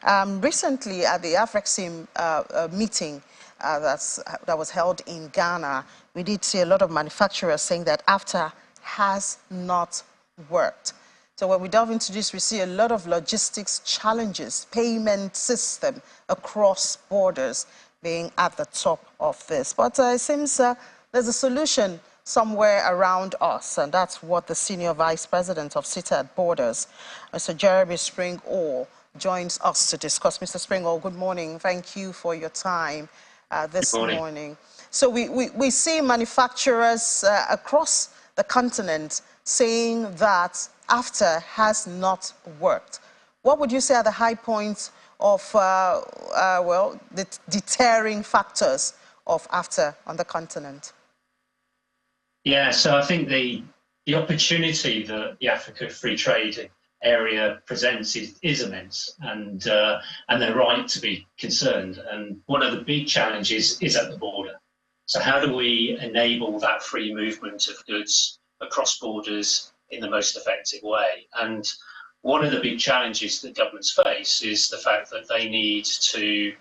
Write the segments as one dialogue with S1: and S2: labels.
S1: Recently, at the AfCFTA meeting that was held in Ghana, we did see a lot of manufacturers saying that AfCFTA has not worked. So when we delve into this, we see a lot of logistics challenges, payment system across borders being at the top of this. But it seems there's a solution somewhere around us, and that's what the Senior Vice President of SITA at Borders, Mr. Jeremy Springall, joins us to discuss. Mr. Springall, good morning. Thank you for your time this morning. So we see manufacturers across the continent saying that AfCFTA has not worked. What would you say are the high points of, well, the deterring factors of AfCFTA on the continent?
S2: Yeah, so I think the opportunity that the Africa Free Trade Area presents is immense, and they're right to be concerned. And one of the big challenges is at the border. So how do we enable that free movement of goods across borders in the most effective way? And one of the big challenges that governments face is the fact that they need to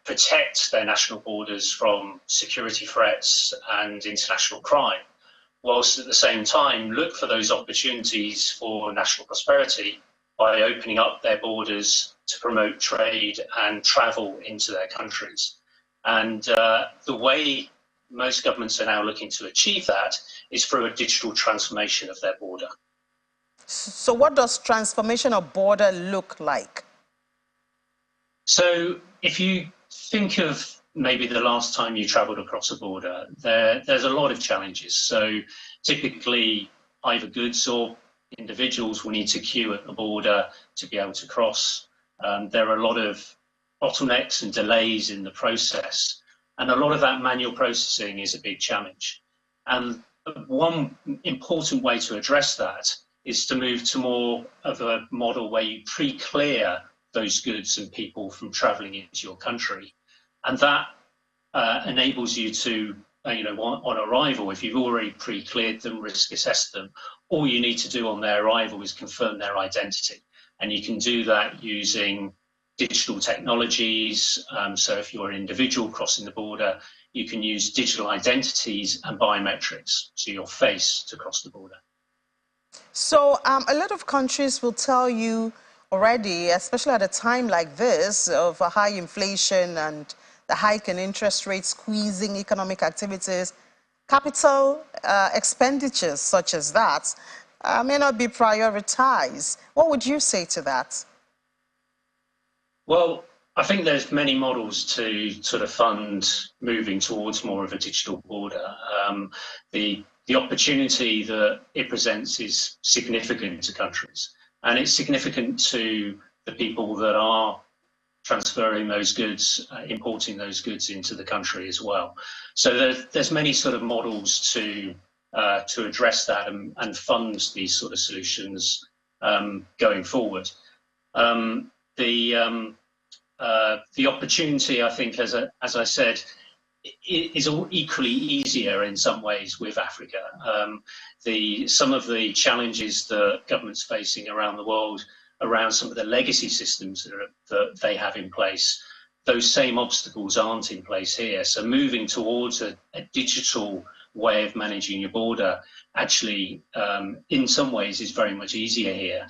S2: protect their national borders from security threats and international crime, whilst at the same time look for those opportunities for national prosperity by opening up their borders to promote trade and travel into their countries. And the way most governments are now looking to achieve that is through a digital transformation of their border.
S1: So what does transformation of border look like?
S2: So if you think of maybe the last time you travelled across a border, there's a lot of challenges. So typically either goods or individuals will need to queue at the border to be able to cross. There are a lot of bottlenecks and delays in the process, and a lot of that manual processing is a big challenge. And one important way to address that is to move to more of a model where you pre-clear those goods and people from travelling into your country. And that enables you to, on arrival, if you've already pre-cleared them, risk assessed them, all you need to do on their arrival is confirm their identity. And you can do that using digital technologies. So if you're an individual crossing the border, you can use digital identities and biometrics, so your face, to cross the border.
S1: So a lot of countries will tell you already, especially at a time like this of a high inflation and the hike in interest rates squeezing economic activities, capital expenditures such as that may not be prioritized. What would you say to that?
S2: Well, I think there's many models to sort of fund moving towards more of a digital border. The opportunity that it presents is significant to countries, and it's significant to the people that are transferring those goods, importing those goods into the country as well. So there's many sort of models to address that and fund these sort of solutions going forward. The opportunity, I think, as I said, is equally easier in some ways with Africa. Some of the challenges that governments facing around the world around some of the legacy systems that they have in place, those same obstacles aren't in place here. So moving towards a digital way of managing your border actually, in some ways, is very much easier here.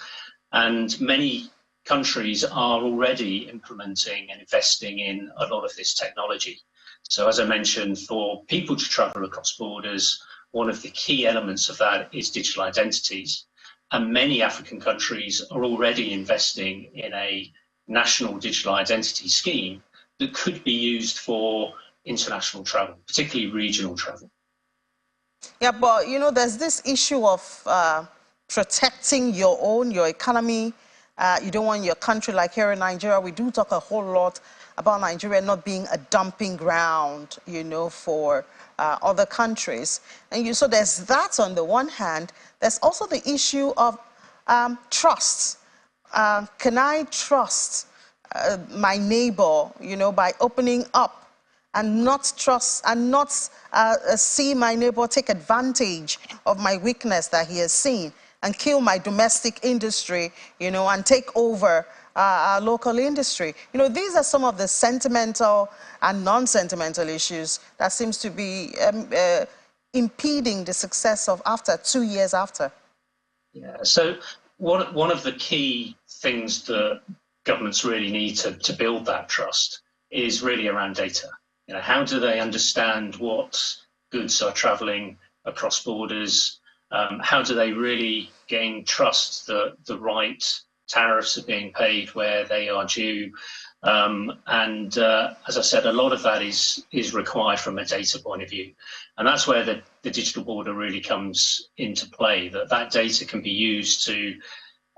S2: And many countries are already implementing and investing in a lot of this technology. So as I mentioned, for people to travel across borders, one of the key elements of that is digital identities. And many African countries are already investing in a national digital identity scheme that could be used for international travel, particularly regional travel.
S1: Yeah, but there's this issue of protecting your economy. You don't want your country, like here in Nigeria, we do talk a whole lot about Nigeria not being a dumping ground, for other countries. And so there's that on the one hand. There's also the issue of trust. Can I trust my neighbor, by opening up and not trust and not see my neighbor take advantage of my weakness that he has seen and kill my domestic industry, and take over our local industry. You know, these are some of the sentimental and non-sentimental issues that seems to be impeding the success of AfCFTA 2 years after.
S2: Yeah, so one of the key things that governments really need to build that trust is really around data. You know, how do they understand what goods are traveling across borders? How do they really gain trust that the right tariffs are being paid where they are due? As I said, a lot of that is required from a data point of view. And that's where the digital border really comes into play, that data can be used to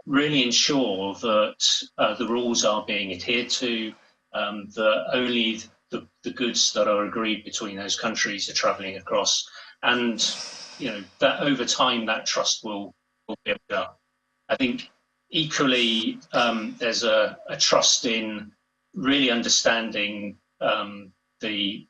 S2: really ensure that the rules are being adhered to, that only the goods that are agreed between those countries are traveling across, and you know that over time that trust will build up. I think equally there's a trust in really understanding the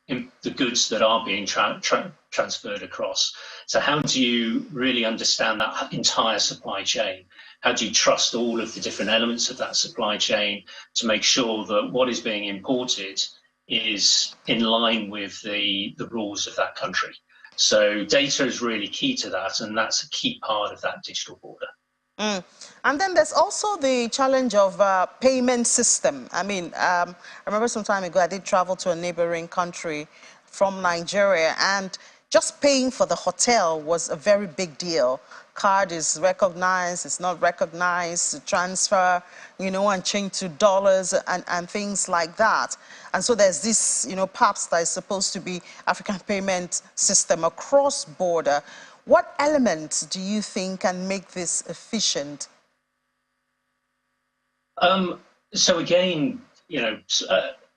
S2: goods that are being transferred across. So how do you really understand that entire supply chain? How do you trust all of the different elements of that supply chain to make sure that what is being imported is in line with the rules of that country? So data is really key to that, and that's a key part of that digital border.
S1: And then there's also the challenge of payment system. I mean, I remember some time ago I did travel to a neighboring country from Nigeria, and just paying for the hotel was a very big deal. Card is recognized, it's not recognized, the transfer, you know, and change to dollars and things like that. And so there's this, you know, PAPS that is supposed to be African payment system across border. What elements do you think can make this efficient?
S2: So again, you know,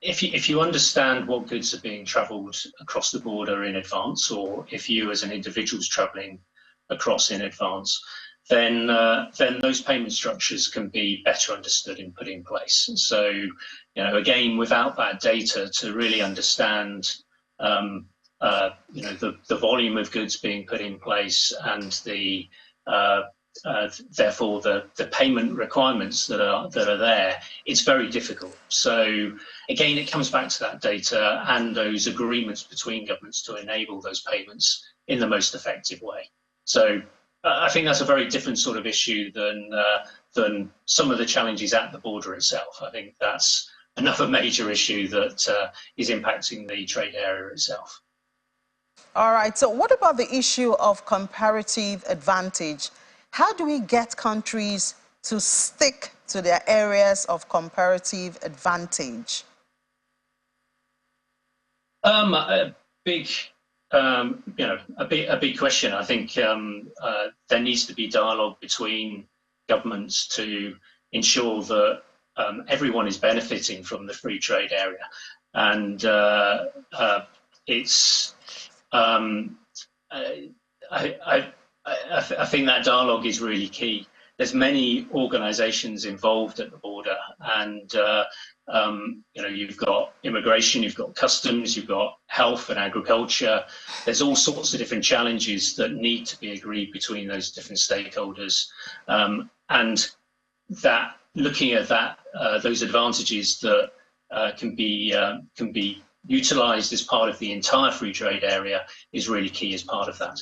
S2: if you understand what goods are being travelled across the border in advance, or if you as an individual is travelling across in advance, then those payment structures can be better understood and put in place. So, you know, again, without that data to really understand, you know, the volume of goods being put in place and the therefore the payment requirements that are there, it's very difficult. So again, it comes back to that data and those agreements between governments to enable those payments in the most effective way. So I think that's a very different sort of issue than some of the challenges at the border itself. I think that's another major issue that is impacting the trade area itself.
S1: All right, so what about the issue of comparative advantage? How do we get countries to stick to their areas of comparative advantage?
S2: A big, you know, a big question. I think there needs to be dialogue between governments to ensure that everyone is benefiting from the free trade area, and it's. I think that dialogue is really key. There's many organisations involved at the border, and you know, you've got immigration, you've got customs, you've got health and agriculture. There's all sorts of different challenges that need to be agreed between those different stakeholders, and that looking at that those advantages that can be utilised as part of the entire free trade area is really key as part of that.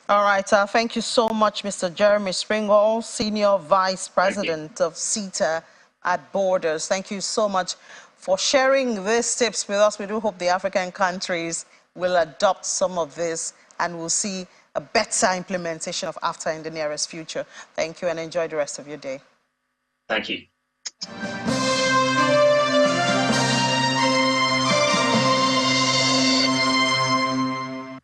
S1: All right, thank you so much, Mr. Jeremy Springhall, Senior Vice President of CETA at Borders. Thank you so much for sharing these tips with us. We do hope the African countries will adopt some of this and we'll see a better implementation of AfCFTA in the nearest future. Thank you and enjoy the rest of your day.
S2: Thank you.